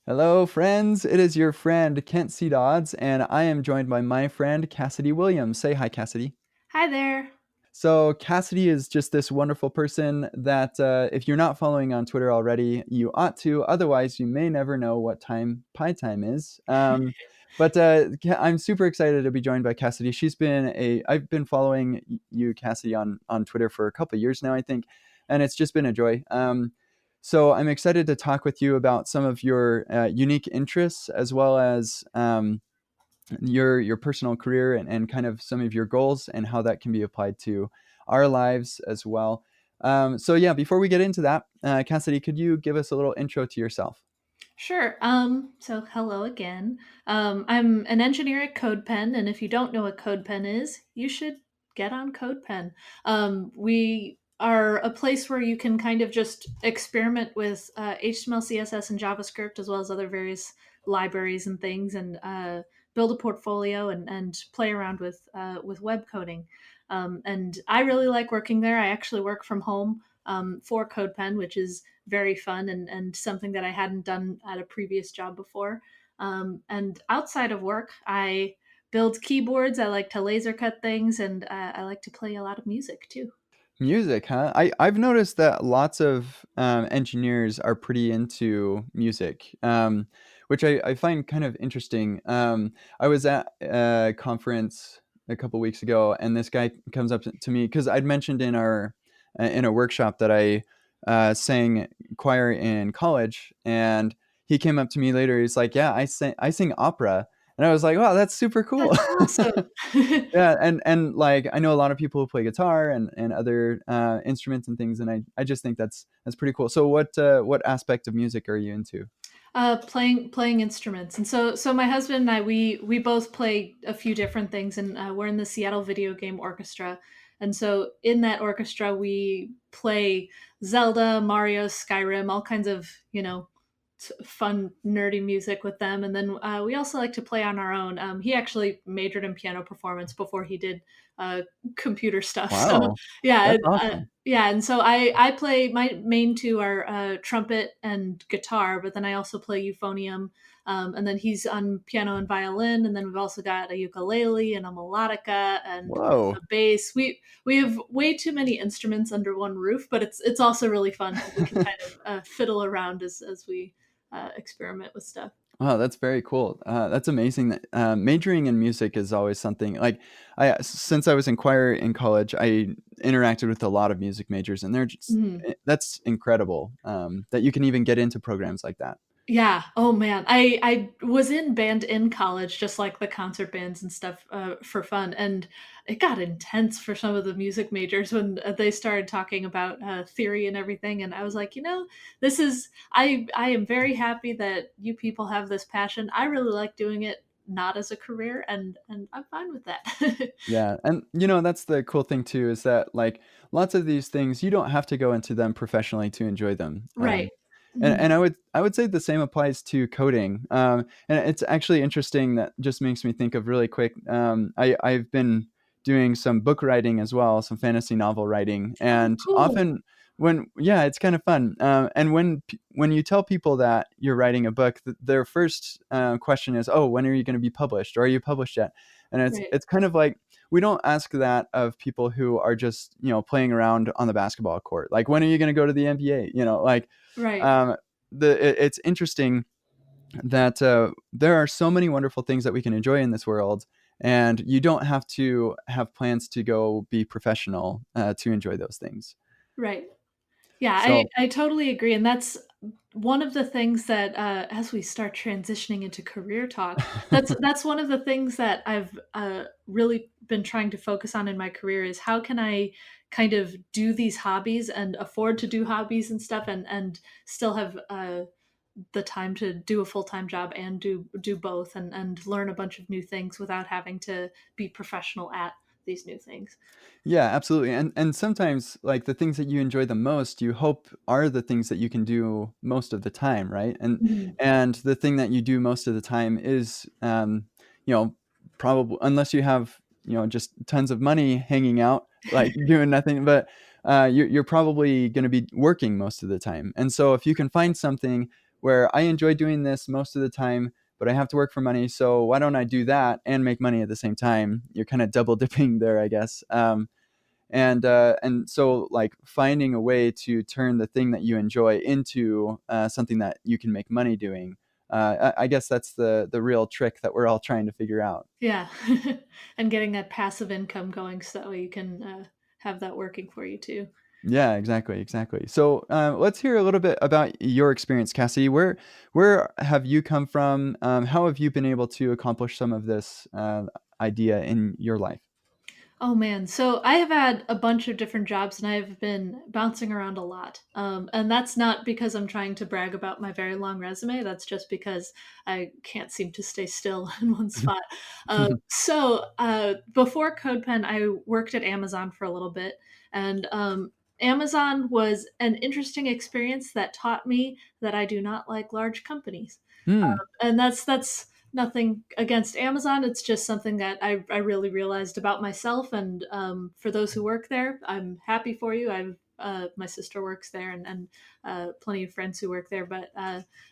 Hello, friends. It is your friend Kent C. Dodds, and I am joined by my friend Cassidy Williams. Say hi, Cassidy. Hi there. So, Cassidy is just this wonderful person that if you're not following on Twitter already, you ought to. Otherwise, you may never know what time pie time is. I'm super excited to be joined by Cassidy. I've been following you, Cassidy, on Twitter for a couple of years now, I think, and it's just been a joy. So I'm excited to talk with you about some of your unique interests as well as your personal career and kind of some of your goals and how that can be applied to our lives as well. So yeah, before we get into that, Cassidy, could you give us a little intro to yourself? Sure. So hello again. I'm an engineer at CodePen, and if you don't know what CodePen is, you should get on CodePen. We are a place where you can kind of just experiment with HTML, CSS, and JavaScript, as well as other various libraries and things, and build a portfolio and play around with web coding. And I really like working there. I actually work from home for CodePen, which is very fun and something that I hadn't done at a previous job before. And outside of work, I build keyboards. I like to laser cut things, and I like to play a lot of music too. Music, huh? I've noticed that lots of engineers are pretty into music, which I find kind of interesting. I was at a conference a couple weeks ago, and this guy comes up to me because I'd mentioned in a workshop that I sang choir in college, and he came up to me later. He's like, "Yeah, I sing opera," and I was like, "Wow, that's super cool." That's awesome. Yeah, and like I know a lot of people who play guitar and other instruments and things, and I just think that's pretty cool. So what aspect of music are you into? Playing instruments, and so my husband and I we both play a few different things, and we're in the Seattle Video Game Orchestra, and so in that orchestra we play Zelda, Mario, Skyrim, all kinds of fun nerdy music with them, and then we also like to play on our own. He actually majored in piano performance before he did uh, computer stuff, so Wow, yeah. that's awesome. Yeah, and so I play my main two are trumpet and guitar, but then I also play euphonium, and then he's on piano and violin, and then we've also got a ukulele and a melodica and Whoa. a bass. We have way too many instruments under one roof, but it's also really fun because we can kind of fiddle around as we experiment with stuff. Wow, that's very cool. That's amazing. That majoring in music is always something. Like since I was in choir in college, I interacted with a lot of music majors, and Mhm. that's incredible that you can even get into programs like that. Yeah. Oh man, I was in band in college, just like the concert bands and stuff for fun, and it got intense for some of the music majors when they started talking about theory and everything. And I was like, this is I am very happy that you people have this passion. I really like doing it not as a career, and I'm fine with that. Yeah, and that's the cool thing too is that like lots of these things you don't have to go into them professionally to enjoy them. Right. And Mhm. I would say the same applies to coding. And it's actually interesting that just makes me think of really quick. I've been doing some book writing as well, some fantasy novel writing, Oh, and cool. often yeah, it's kind of fun. And when you tell people that you're writing a book, their first question is, "Oh, when are you going to be published? Or are you published yet?" And Right. it's kind of like we don't ask that of people who are just playing around on the basketball court. Like, when are you going to go to the NBA? Like Right. um, it's interesting that there are so many wonderful things that we can enjoy in this world, and you don't have to have plans to go be professional to enjoy those things. Right. Yeah, So I totally agree, and that's one of the things that, as we start transitioning into career talk, that's one of the things that I've, really been trying to focus on in my career is how can I kind of do these hobbies and afford to do hobbies and stuff and still have, the time to do a full-time job and do both and learn a bunch of new things without having to be professional at these new things. yeah, absolutely. And sometimes like the things that you enjoy the most, you hope are the things that you can do most of the time, right? Mhm. And the thing that you do most of the time is you know, probably unless you have, just tons of money hanging out, like doing nothing, but you're probably going to be working most of the time. And so if you can find something where I enjoy doing this most of the time, but I have to work for money. So why don't I do that and make money at the same time? You're kind of double dipping there, I guess. And so like finding a way to turn the thing that you enjoy into something that you can make money doing. I guess that's the real trick that we're all trying to figure out. Yeah. And getting that passive income going so that way you can have that working for you too. Yeah, exactly, exactly. So let's hear a little bit about your experience, Cassie. Where have you come from? How have you been able to accomplish some of this idea in your life? Oh man, so I have had a bunch of different jobs and I've been bouncing around a lot. And that's not because I'm trying to brag about my very long resume. That's just because I can't seem to stay still in one spot. Before CodePen, I worked at Amazon for a little bit, and Amazon was an interesting experience that taught me that I do not like large companies. Hmm. And that's nothing against Amazon. It's just something that I really realized about myself. And for those who work there, I'm happy for you. I've my sister works there, and plenty of friends who work there. But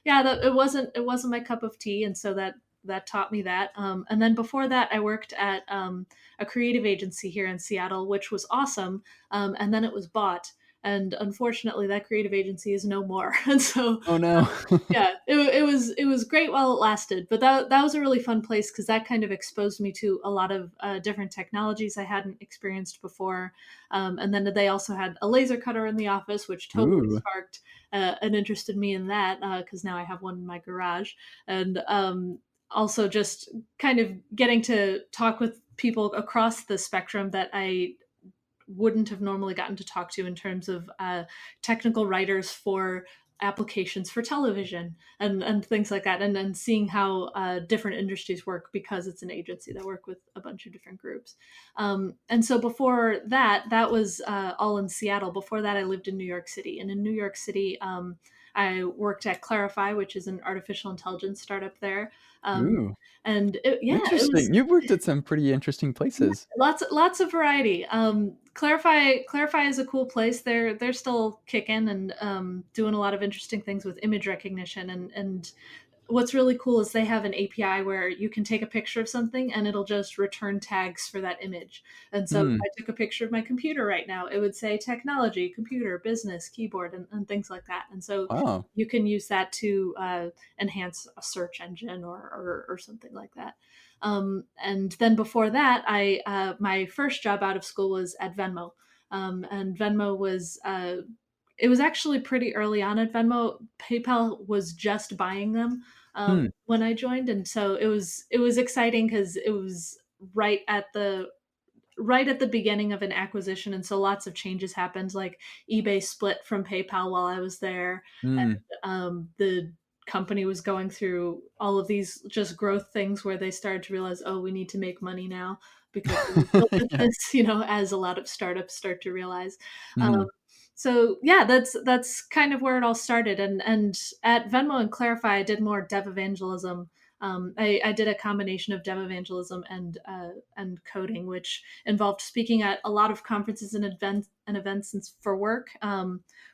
yeah, it wasn't my cup of tea, and so that taught me that. And then before that, I worked at a creative agency here in Seattle, which was awesome. And then it was bought, and unfortunately, that creative agency is no more. And so Oh no. yeah, it was great while it lasted, but that was a really fun place because that kind of exposed me to a lot of different technologies I hadn't experienced before. And then they also had a laser cutter in the office, which totally Ooh. sparked an interest in me in that because now I have one in my garage. And also just kind of getting to talk with people across the spectrum that I wouldn't have normally gotten to talk to in terms of technical writers for applications for television and things like that, and then seeing how different industries work because it's an agency that work with a bunch of different groups. And so before that, that was all in Seattle. Before that, I lived in New York City, and in New York City, I worked at Clarify, which is an artificial intelligence startup there. um, Ooh. and yeah, it was Interesting. You've worked at some pretty interesting yeah, places. lots of variety. Clarify is a cool place. They're still kicking and doing a lot of interesting things with image recognition, and what's really cool is they have an API where you can take a picture of something and it'll just return tags for that image. And so if Hmm. I took a picture of my computer right now, it would say technology, computer, business, keyboard, and things like that. And so Wow. you can use that to enhance a search engine or something like that. And then before that, I my first job out of school was at Venmo. And Venmo was it was actually pretty early on at Venmo. PayPal was just buying them Hmm. when I joined, and so it was exciting because it was right at the right at the beginning of an acquisition, and so lots of changes happened. Like eBay split from PayPal while I was there, Hmm. the company was going through all of these just growth things where they started to realize, oh, we need to make money now because we built Yeah. this, as a lot of startups start to realize. Um, Hmm. so yeah, that's kind of where it all started. And at Venmo and Clarify, I did more dev evangelism. I did a combination of dev evangelism and coding, which involved speaking at a lot of conferences and events for work.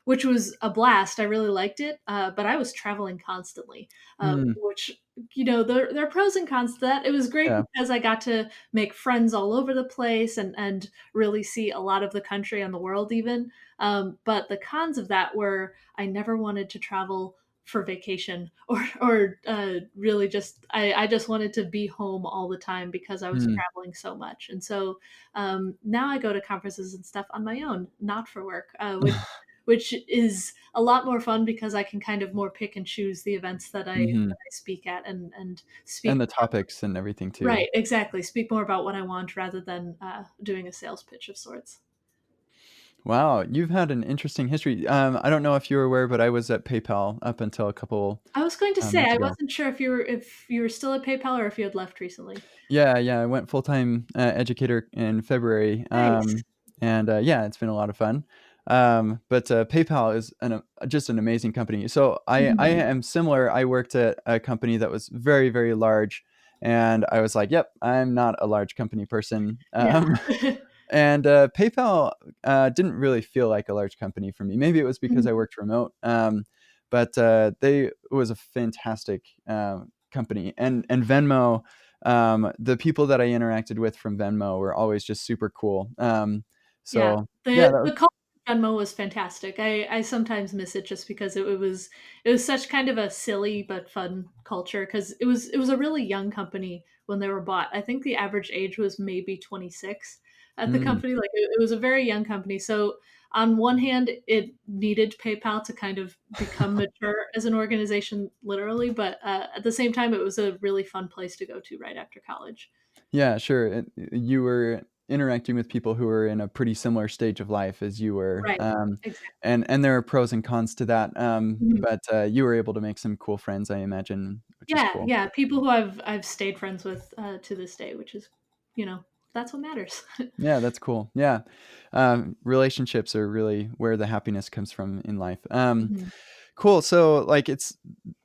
Which was a blast. I really liked it, but I was traveling constantly, Hmm. which there are pros and cons to that. It was great Yeah. because I got to make friends all over the place and really see a lot of the country and the world even. But the cons of that were I never wanted to travel for vacation or really just I just wanted to be home all the time because I was Hmm. traveling so much. And so now I go to conferences and stuff on my own, not for work, which is a lot more fun because I can kind of more pick and choose the events Hmm. that I speak at and And speak the topics and everything too. right, exactly, speak more about what I want rather than doing a sales pitch of sorts. Wow, you've had an interesting history. I don't know if you were aware, but I was at PayPal up until a couple I was going to say months I ago. wasn't sure if you were still at PayPal or if you had left recently. Yeah, yeah, I went full-time educator in February, Nice. and yeah, it's been a lot of fun. But PayPal is just an amazing company. So I Mhm. am similar. I worked at a company that was very, very large, and I was like, "Yep, I'm not a large company person." Yeah. And PayPal didn't really feel like a large company for me. Maybe it was because I Mhm. worked remote. but they it was a fantastic company. And Venmo, the people that I interacted with from Venmo were always just super cool. Yeah, So yeah, the culture of Venmo was fantastic. I sometimes miss it just because it was such kind of a silly but fun culture because it was a really young company when they were bought. I think the average age was maybe 26 at the mm, company. Like it was a very young company. So on one hand, it needed PayPal to kind of become mature as an organization, literally, but at the same time, it was a really fun place to go to right after college. yeah, sure. You were interacting with people who were in a pretty similar stage of life as you were, Right. Exactly. and there are pros and cons to that. Mhm. But you were able to make some cool friends, I imagine, which is Yeah, cool. yeah, people who I've stayed friends with, to this day, which is, you know, that's what matters. Yeah, that's cool. Yeah, relationships are really where the happiness comes from in life. Mhm. Cool. So, like,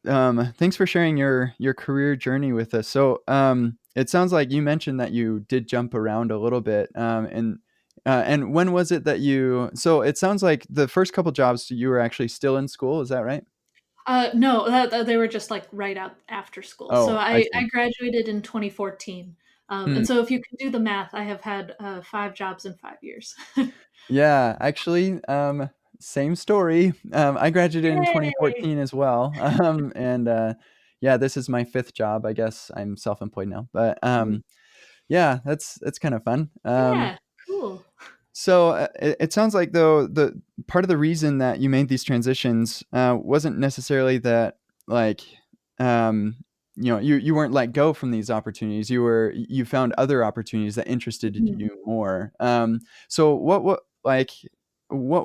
thanks for sharing your career journey with us. So, it sounds like you mentioned that you did jump around a little bit. And when was it that you? So it sounds like the first couple jobs you were actually still in school. Is that right? No, they were just, like, right out after school. So Oh, I I see. graduated in 2014, Hmm. and so if you can do the math, I have had, 5 jobs in 5 years. Yeah, actually, same story. I graduated in Yay! 2014 as well. And yeah, this is my fifth job. I guess I'm self-employed now, but Mhm. yeah, that's kind of fun. Yeah, cool. So it sounds like though the part of the reason that you made these transitions wasn't necessarily that like um, you weren't let go from these opportunities. You found other opportunities that interested Mhm. you more. So what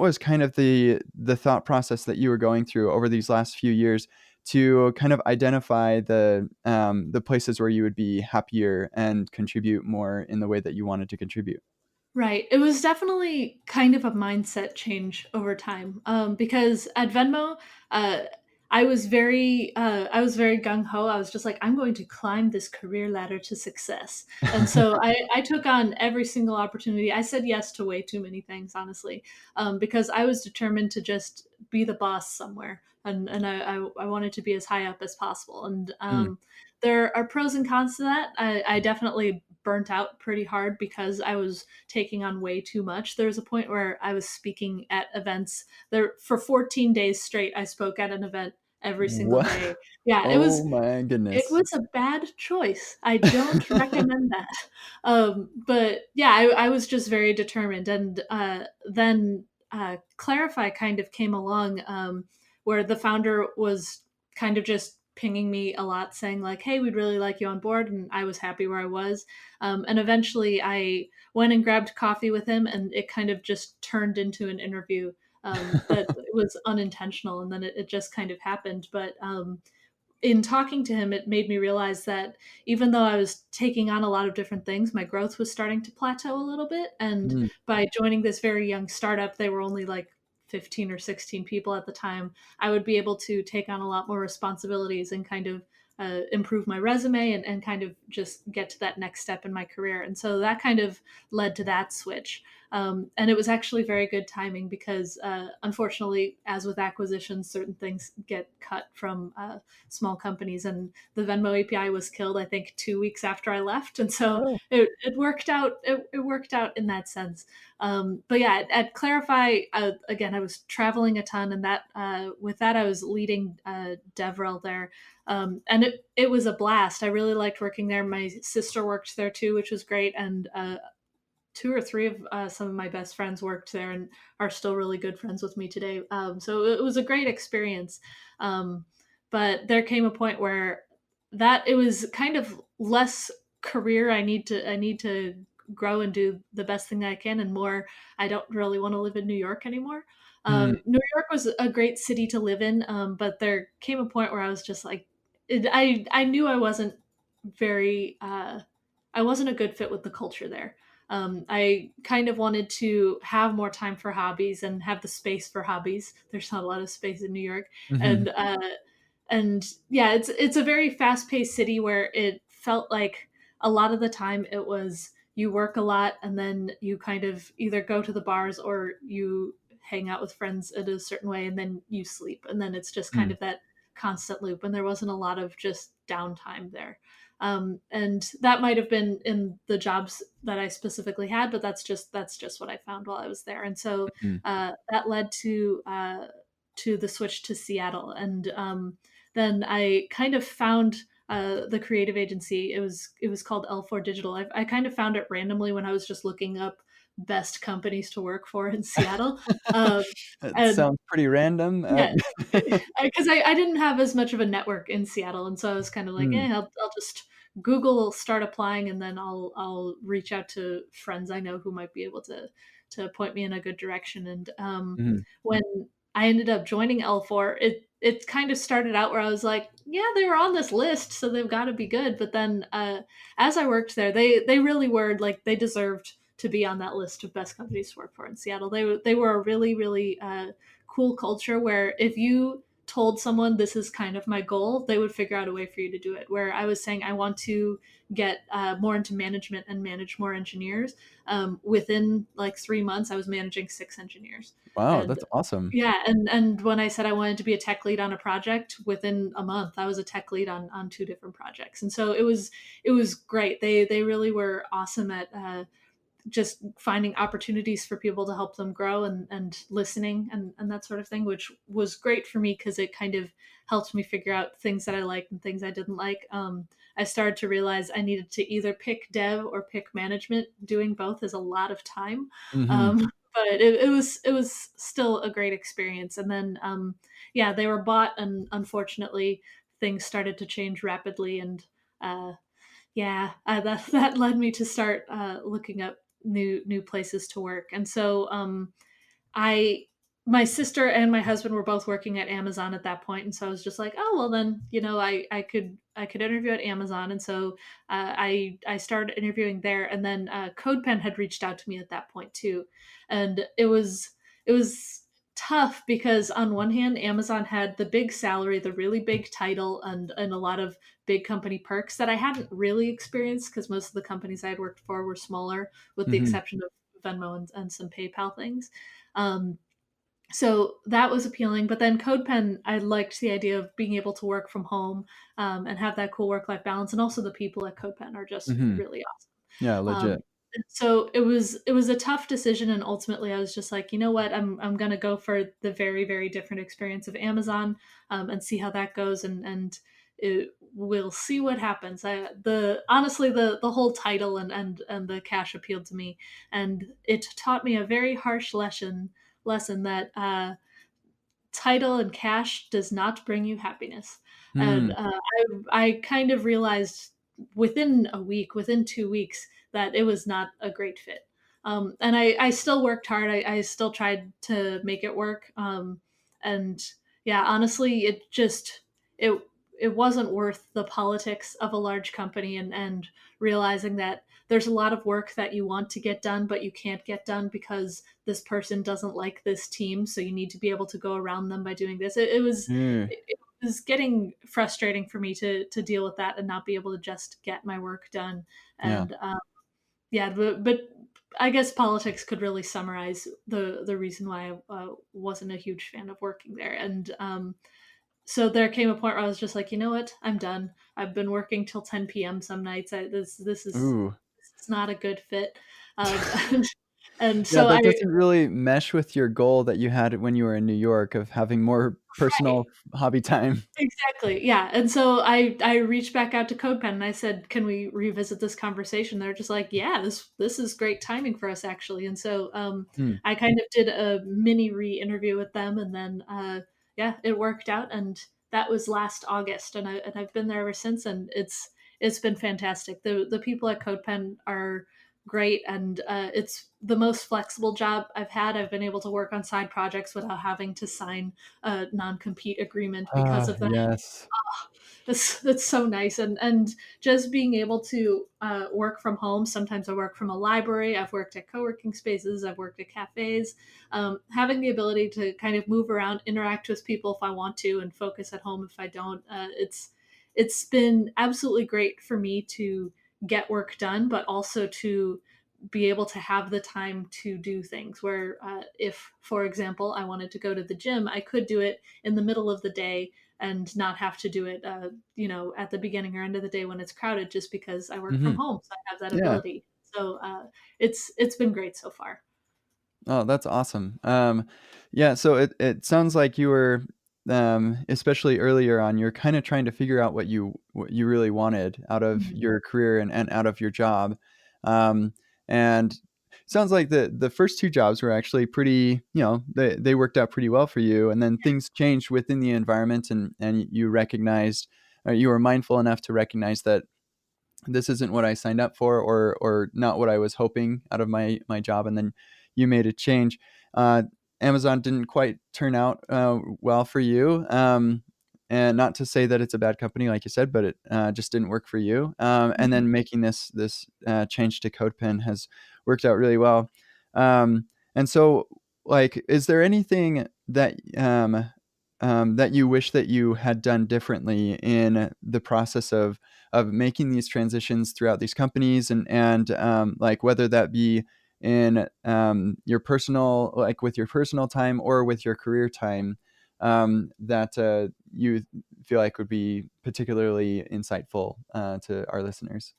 was kind of the thought process that you were going through over these last few years to kind of identify the places where you would be happier and contribute more in the way that you wanted to contribute? Right. It was definitely kind of a mindset change over time, because at Venmo, uh, I was very gung ho. I was just like, I'm going to climb this career ladder to success, and so I took on every single opportunity. I said yes to way too many things, honestly, because I was determined to just be the boss somewhere, and I wanted to be as high up as possible. And Mm. there are pros and cons to that. I definitely burnt out pretty hard because I was taking on way too much. There was a point where I was speaking at events there for 14 days straight. I spoke at an event every single What? day. Yeah, Oh my it goodness. was a bad choice. I don't recommend that. But yeah, I was just very determined. And then Clarify kind of came along, where the founder was kind of just pinging me a lot, saying, like, hey, we'd really like you on board. And I was happy where I was. And eventually I went and grabbed coffee with him, and it kind of just turned into an interview that was unintentional. And then it just kind of happened. But in talking to him, it made me realize that even though I was taking on a lot of different things, my growth was starting to plateau a little bit. And Mm, by joining this very young startup, they were only like 15 or 16 people at the time. I would be able to take on a lot more responsibilities and kind of improve my resume and kind of just get to that next step in my career. And so that kind of led to that switch. And it was actually very good timing because, unfortunately, as with acquisitions, certain things get cut from small companies, and the Venmo API was killed, I think, 2 weeks after I left, and so oh, it worked out. It worked out in that sense. But yeah, at Clarify, again, I was traveling a ton, and that with that, I was leading DevRel there, and it was a blast. I really liked working there. My sister worked there too, which was great, and two or three of some of my best friends worked there and are still really good friends with me today. So it was a great experience. Um, but there came a point where that it was kind of less career. I need to grow and do the best thing I can, and more. I don't really want to live in New York anymore. mm, New York was a great city to live in, but there came a point where I was just like, I knew I wasn't very. I wasn't a good fit with the culture there. I kind of wanted to have more time for hobbies and have the space for hobbies. There's not a lot of space in New York, mhm, and yeah, it's a very fast paced city where it felt like a lot of the time it was you work a lot and then you kind of either go to the bars or you hang out with friends in a certain way, and then you sleep, and then it's just kind Mm, of that constant loop. And there wasn't a lot of just downtime there. And that might have been in the jobs that I specifically had, but that's just what I found while I was there. And so mhm, that led to the switch to Seattle. And then I kind of found the creative agency. It was called L4 Digital. I kind of found it randomly when I was just looking up best companies to work for in Seattle. Um, That and sounds pretty random. yeah, because I didn't have as much of a network in Seattle, and so I was kind of like, Mm, I'll just Google, start applying, and then I'll reach out to friends I know who might be able to point me in a good direction. And mhm, when I ended up joining L4, it kind of started out where I was like, yeah, they were on this list, so they've got to be good. But then as I worked there, they really were like they deserved to be on that list of best companies to work for in Seattle. They were a really cool culture where if you told someone this is kind of my goal, they would figure out a way for you to do it. Where I was saying I want to get more into management and manage more engineers. Within like 3 months, I was managing 6 engineers, wow, and that's awesome. yeah, and when I said I wanted to be a tech lead on a project, within a month I was a tech lead on two different projects, and so it was great. They really were awesome at just finding opportunities for people to help them grow, and listening, and that sort of thing, which was great for me because it kind of helped me figure out things that I liked and things I didn't like. I started to realize I needed to either pick dev or pick management. Doing both is a lot of time. Mhm, Um, but it was still a great experience. And then yeah, they were bought, and unfortunately things started to change rapidly. And yeah, that led me to start looking up new places to work. And so I my sister and my husband were both working at Amazon at that point, and so I was just like, oh well, then I could interview at Amazon. And so I started interviewing there, and then CodePen had reached out to me at that point too, and it was tough because on one hand Amazon had the big salary, the really big title, and a lot of big company perks that I hadn't really experienced because most of the companies I had worked for were smaller, with the mhm, exception of Venmo and some PayPal things. Um, so that was appealing. But then CodePen, I liked the idea of being able to work from home, and have that cool work life balance. And also the people at CodePen are just mhm. really awesome. Yeah, Um, legit. so it was a tough decision, and ultimately I was just like, you know what, I'm gonna go for the very different experience of Amazon, and see how that goes, and we'll see what happens. The honestly the whole title and the cash appealed to me, and it taught me a very harsh lesson that title and cash does not bring you happiness. And Mm, I kind of realized within a week, within 2 weeks, that it was not a great fit. And I still worked hard. I still tried to make it work. And yeah, honestly, it it wasn't worth the politics of a large company, and realizing that there's a lot of work that you want to get done, but you can't get done because this person doesn't like this team, so you need to be able to go around them by doing this. mm, It was getting frustrating for me to deal with that and not be able to just get my work done. yeah. And yeah, but I guess politics could really summarize the reason why I wasn't a huge fan of working there. And so there came a point where I was just like, you know what, I'm done. I've been working till 10 p.m. some nights. Ooh. This is not a good fit. And, and Yeah, so that I doesn't really mesh with your goal that you had when you were in New York of having more right, personal hobby time. exactly, yeah. And so I reached back out to CodePen and I said, can we revisit this conversation? They're just like, yeah, this is great timing for us actually. And so Mm, I kind of did a mini re-interview with them, and then yeah, it worked out, and that was last August, and I've been there ever since, and it's been fantastic. The people at CodePen are great, and it's the most flexible job I've had. I've been able to work on side projects without having to sign a non-compete agreement because ah, of that. yes. That's so nice. And just being able to work from home. Sometimes I work from a library. I've worked at co-working spaces. I've worked at cafes. Having the ability to kind of move around, interact with people if I want to, and focus at home if I don't. It's been absolutely great for me to get work done, but also to be able to have the time to do things where if, for example, I wanted to go to the gym, I could do it in the middle of the day and not have to do it, at the beginning or end of the day when it's crowded, just because I work from Hmm. home, so I have that Yeah. ability. So it's been great so far. Oh, that's awesome. Yeah, so it sounds like you were, especially earlier on, you're kind of trying to figure out what you really wanted out of Mhm. your career and out of your job. Um, and sounds like the first two jobs were actually pretty, they worked out pretty well for you. And then things changed within the environment, and you recognized, or you were mindful enough to recognize that this isn't what I signed up for, or not what I was hoping out of my job, and then you made a change. Uh, Amazon didn't quite turn out well for you, and not to say that it's a bad company, like you said, but it just didn't work for you. And Mhm. then making this change to CodePen has worked out really well. And so, like, is there anything that you wish that you had done differently in the process of making these transitions throughout these companies, and like whether that be in your personal, like with your personal time or with your career time, that you feel like would be particularly insightful to our listeners.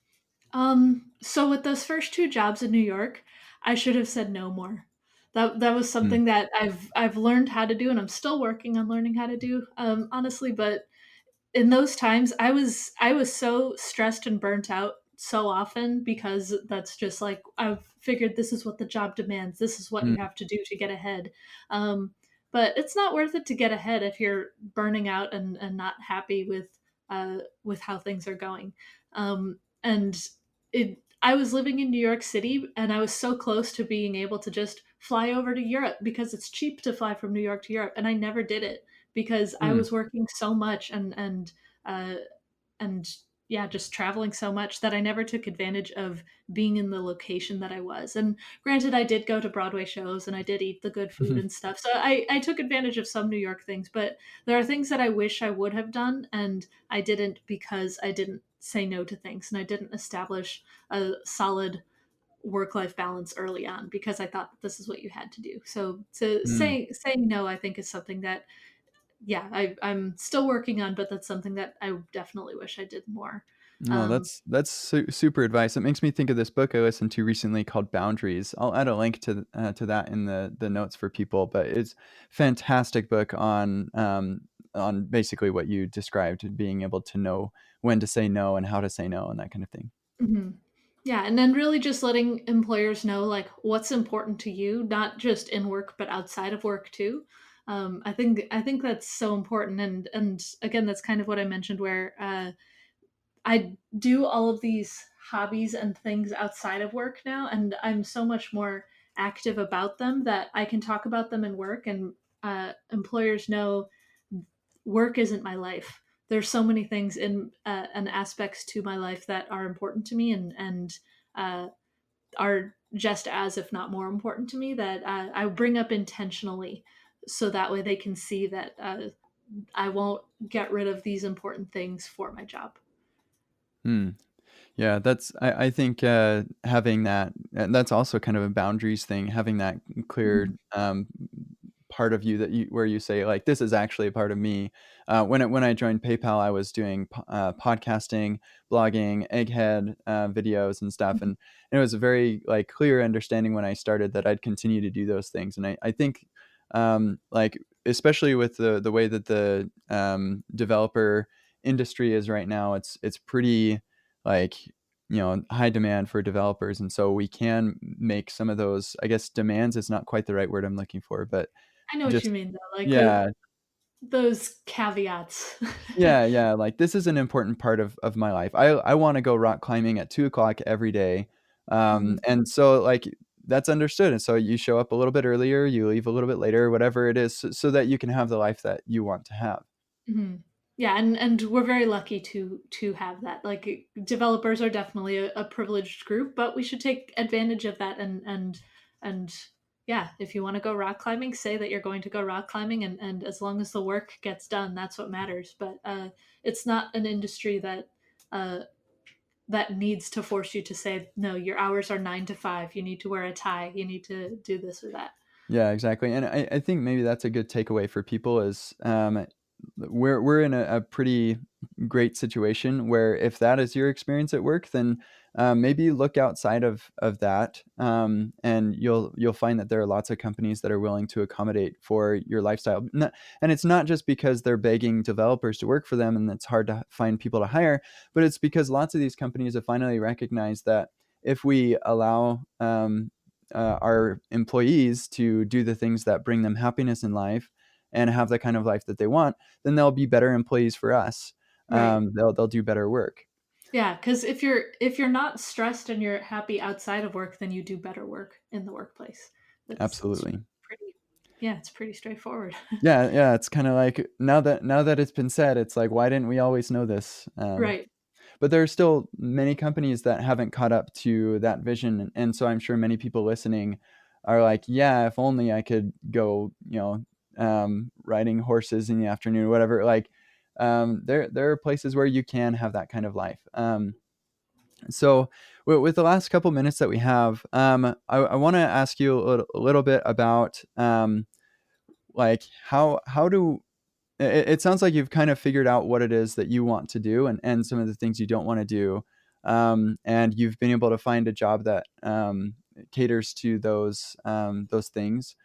So with those first two jobs in New York, I should have said no more. That was Mm, something that I've learned how to do, and I'm still working on learning how to do, honestly. But in those times, I was so stressed and burnt out so often, because that's just like, I've figured this is what the job demands. This is what you mm, have to do to get ahead. Um, but it's not worth it to get ahead if you're burning out and not happy with how things are going. And I was living in New York City, and I was so close to being able to just fly over to Europe, because it's cheap to fly from New York to Europe, and I never did it because I mm, was working so much uh, and yeah, just traveling so much that I never took advantage of being in the location that I was. And granted, I did go to Broadway shows and I did eat the good food mhm, and stuff. So I took advantage of some New York things, but there are things that I wish I would have done, and I didn't, because I didn't say no to things, and I didn't establish a solid work life balance early on, because I thought that this is what you had to do. So to mm. saying no, I think is something that, yeah, I'm still working on, but that's something that I definitely wish I did more. No, Um, that's super advice. It makes me think of this book I listened to recently called Boundaries. I'll add a link to that in the notes for people. But it's fantastic book on basically what you described, being able to know when to say no and how to say no and that kind of thing. mhm. Yeah, and then really just letting employers know like what's important to you, not just in work but outside of work too. I think that's so important, and again, that's kind of what I mentioned, where I do all of these hobbies and things outside of work now, and I'm so much more active about them that I can talk about them in work, and employers know work isn't my life. There's so many things in and aspects to my life that are important to me, and uh, are just as, if not more important to me, that I bring up intentionally, so that way they can see that I won't get rid of these important things for my job. Hmm. Yeah, I think having that, and that's also kind of a boundaries thing, having that clear Mhm. part of you that you where you say like this is actually a part of me. When I joined PayPal, I was doing podcasting, blogging, egghead videos and stuff, and it was a very like clear understanding when I started that I'd continue to do those things. And I think like especially with the way that the developer industry is right now, it's pretty like high demand for developers, and so we can make some of those, I guess demands is not quite the right word I'm looking for, but I know what you just mean, though, like yeah, those caveats. yeah, like this is an important part of my life. I want to go rock climbing at 2 o'clock every day, Mhm. and so like that's understood, and so you show up a little bit earlier, you leave a little bit later, whatever it is, so that you can have the life that you want to have. Mhm. Yeah, and we're very lucky to have that. Like, developers are definitely a privileged group, but we should take advantage of that, and yeah, if you want to go rock climbing, say that you're going to go rock climbing, and as long as the work gets done, that's what matters. But it's not an industry that uh, that needs to force you to say no. Your hours are 9 to 5. You need to wear a tie. You need to do this or that. Yeah, exactly. And I think maybe that's a good takeaway for people is we're in a pretty great situation where if that is your experience at work, then maybe look outside of that, and you'll find that there are lots of companies that are willing to accommodate for your lifestyle. And it's not just because they're begging developers to work for them and it's hard to find people to hire, but it's because lots of these companies have finally recognized that if we allow our employees to do the things that bring them happiness in life and have the kind of life that they want, then they'll be better employees for us. Right. They'll do better work. Yeah, because if you're not stressed and you're happy outside of work, then you do better work in the workplace. It's Absolutely. pretty, yeah, it's pretty straightforward. Yeah, yeah. It's kind of like now that it's been said, it's like why didn't we always know this? Right. But there are still many companies that haven't caught up to that vision, and so I'm sure many people listening are like, yeah, if only I could go, riding horses in the afternoon, whatever. Like, there are places where you can have that kind of life. So with the last couple minutes that we have, I want to ask you a little bit about like how do it sounds like you've kind of figured out what it is that you want to do and some of the things you don't want to do. And you've been able to find a job that caters to those things.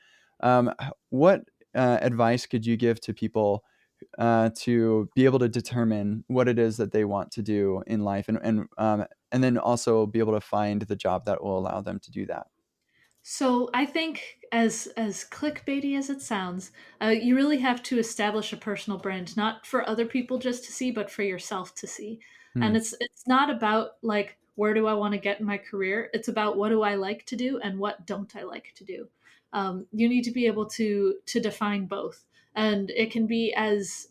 What advice could you give to people to be able to determine what it is that they want to do in life, and then also be able to find the job that will allow them to do that? So I think, as clickbaity as it sounds, you really have to establish a personal brand, not for other people just to see, but for yourself to see. And Hmm. it's not about like where do I want to get in my career. It's about what do I like to do and what don't I like to do. You need to be able to define both, and it can be as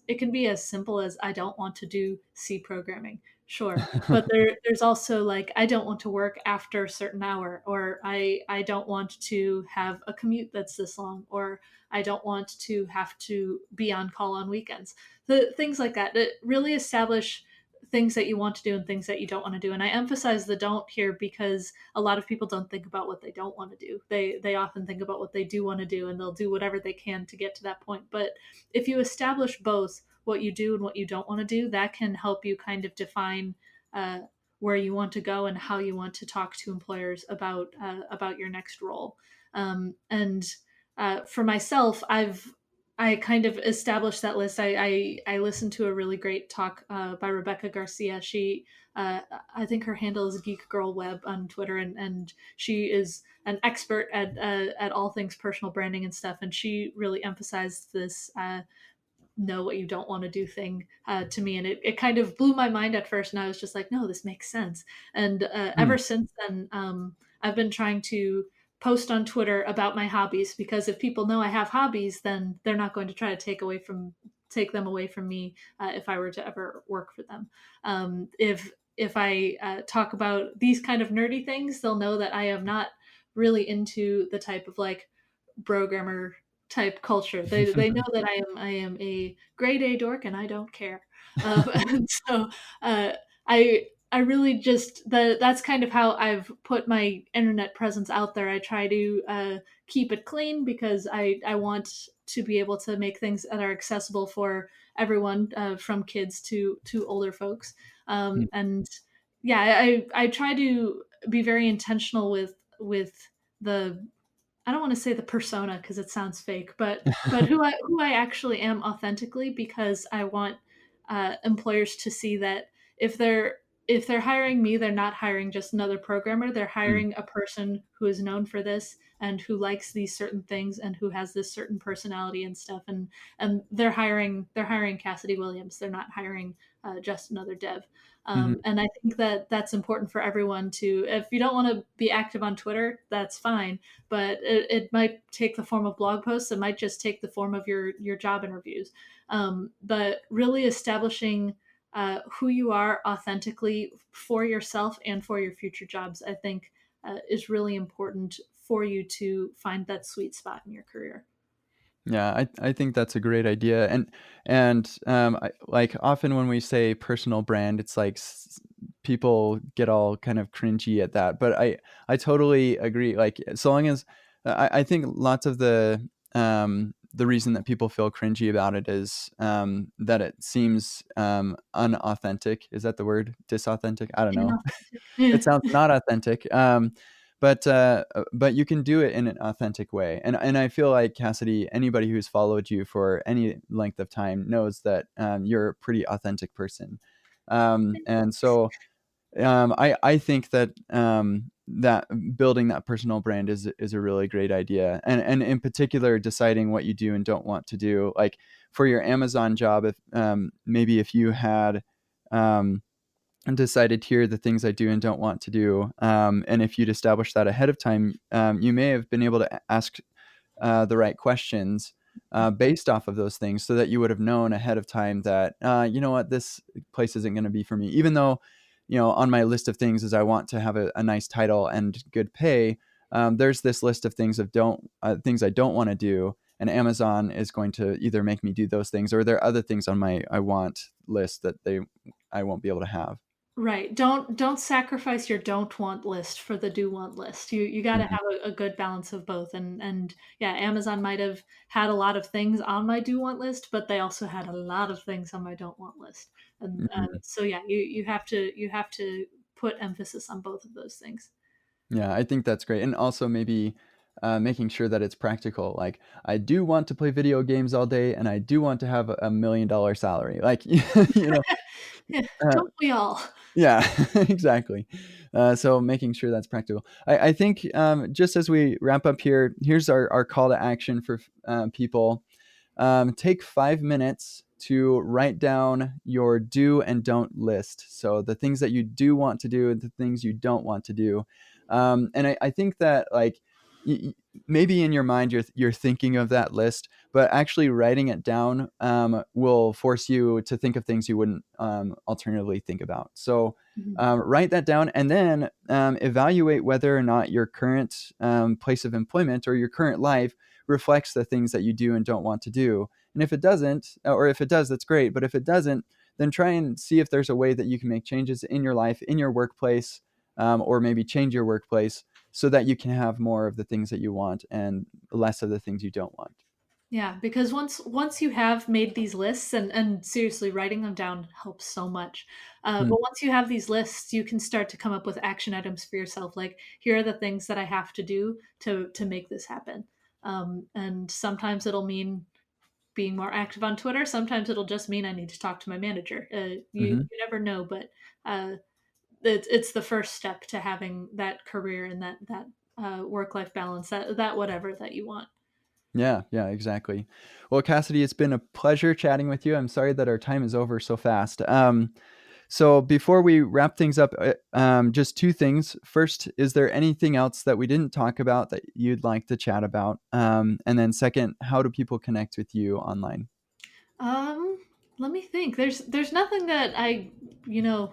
simple as I don't want to do C programming. Sure, but there's also like I don't want to work after a certain hour, or I don't want to have a commute that's this long, or I don't want to have to be on call on weekends. The things like that that really establish things that you want to do and things that you don't want to do. And I emphasize the don't here because a lot of people don't think about what they don't want to do. They often think about what they do want to do, and they'll do whatever they can to get to that point. But if you establish both what you do and what you don't want to do, that can help you kind of define uh, where you want to go and how you want to talk to employers about your next role. And For myself, I kind of established that list. I listened to a really great talk by Rebecca Garcia. I think her handle is Geek Girl Web on Twitter, and she is an expert at all things personal branding and stuff. And she really emphasized this know what you don't want to do thing to me. And it kind of blew my mind at first. And I was just like, no, this makes sense. And Hmm. ever since then, I've been trying to post on Twitter about my hobbies, because if people know I have hobbies, then they're not going to try to take them away from me if I were to ever work for them. If I talk about these kind of nerdy things, they'll know that I am not really into the type of like programmer type culture. They know that I am a grade A dork and I don't care. And so uh, I really just that's kind of how I've put my internet presence out there. I try to keep it clean because I want to be able to make things that are accessible for everyone, from kids to older folks. And yeah, I try to be very intentional with the I don't want to say the persona because it sounds fake, but who I actually am authentically, because I want employers to see that if they're if they're hiring me, they're not hiring just another programmer. They're Hmm. hiring a person who is known for this and who likes these certain things and who has this certain personality and stuff. And they're hiring Cassidy Williams. They're not hiring just another dev. Hmm. And I think that that's important for everyone to. If you don't want to be active on Twitter, that's fine, but it might take the form of blog posts. It might just take the form of your job interviews. But really establishing who you are authentically for yourself and for your future jobs, I think, is really important for you to find that sweet spot in your career. Yeah, I think that's a great idea, and often when we say personal brand, it's like people get all kind of cringy at that. But I totally agree. Like, so long as I think lots of the reason that people feel cringy about it is that it seems unauthentic. Is that the word? Disauthentic? I don't know. Inauthentic. Yeah. It sounds not authentic. But you can do it in an authentic way, and I feel like, Cassidy, anybody who's followed you for any length of time knows that you're a pretty authentic person, and so I think that that building that personal brand is a really great idea, and in particular deciding what you do and don't want to do. Like for your Amazon job, if maybe if you had um, and decided, here are the things I do and don't want to do. And if you'd established that ahead of time, you may have been able to ask the right questions based off of those things, so that you would have known ahead of time that, you know what, this place isn't going to be for me. Even though, on my list of things is I want to have a nice title and good pay, there's this list of things I don't want to do. And Amazon is going to either make me do those things, or there are other things on my I want list that I won't be able to have. Right. Don't sacrifice your don't want list for the do want list. You got to Mhm. have a good balance of both. And yeah, Amazon might have had a lot of things on my do want list, but they also had a lot of things on my don't want list. And Mhm. so yeah, you have to put emphasis on both of those things. Yeah, I think that's great. And also maybe making sure that it's practical. Like, I do want to play video games all day, and I do want to have $1 million salary. Like, you know, Yeah, uh, don't we all? yeah, exactly. So making sure that's practical. I think just as we wrap up here, here's our call to action for people. Take 5 minutes to write down your do and don't list. So the things that you do want to do and the things you don't want to do. And I think that, like, maybe in your mind you're thinking of that list, but actually writing it down will force you to think of things you wouldn't alternatively think about. So Mhm. write that down, and then evaluate whether or not your current place of employment or your current life reflects the things that you do and don't want to do. And if it doesn't, or if it does, that's great. But if it doesn't, then try and see if there's a way that you can make changes in your life, in your workplace, or maybe change your workplace so that you can have more of the things that you want and less of the things you don't want. Yeah, because once you have made these lists, and seriously, writing them down helps so much. Hmm. But once you have these lists, you can start to come up with action items for yourself. Like, here are the things that I have to do to make this happen. And sometimes it'll mean being more active on Twitter. Sometimes it'll just mean I need to talk to my manager. You Hmm. you never know, but it's the first step to having that career and that work life balance, that whatever that you want. Yeah, yeah, exactly. Well, Cassidy, it's been a pleasure chatting with you. I'm sorry that our time is over so fast. So before we wrap things up, just two things. First, is there anything else that we didn't talk about that you'd like to chat about? And then second, how do people connect with you online? Um, Let me think. There's nothing that I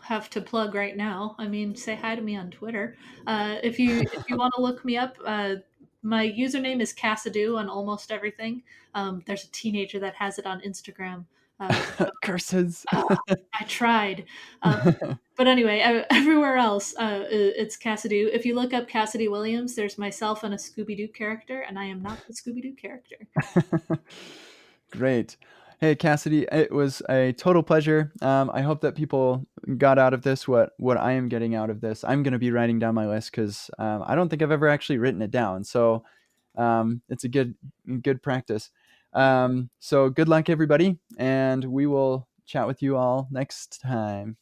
have to plug right now. I mean, say hi to me on Twitter. If you want to look me up, my username is Cassidy on almost everything. There's a teenager that has it on Instagram. So Curses. I tried. Um, but anyway, everywhere else, it's Cassidy. If you look up Cassidy Williams, there's myself and a Scooby Doo character, and I am not the Scooby Doo character. Great. Hey, Cassidy, it was a total pleasure. I hope that people got out of this what I am getting out of this. I'm going to be writing down my list because I don't think I've ever actually written it down. So it's a good practice. So good luck, everybody, and we will chat with you all next time.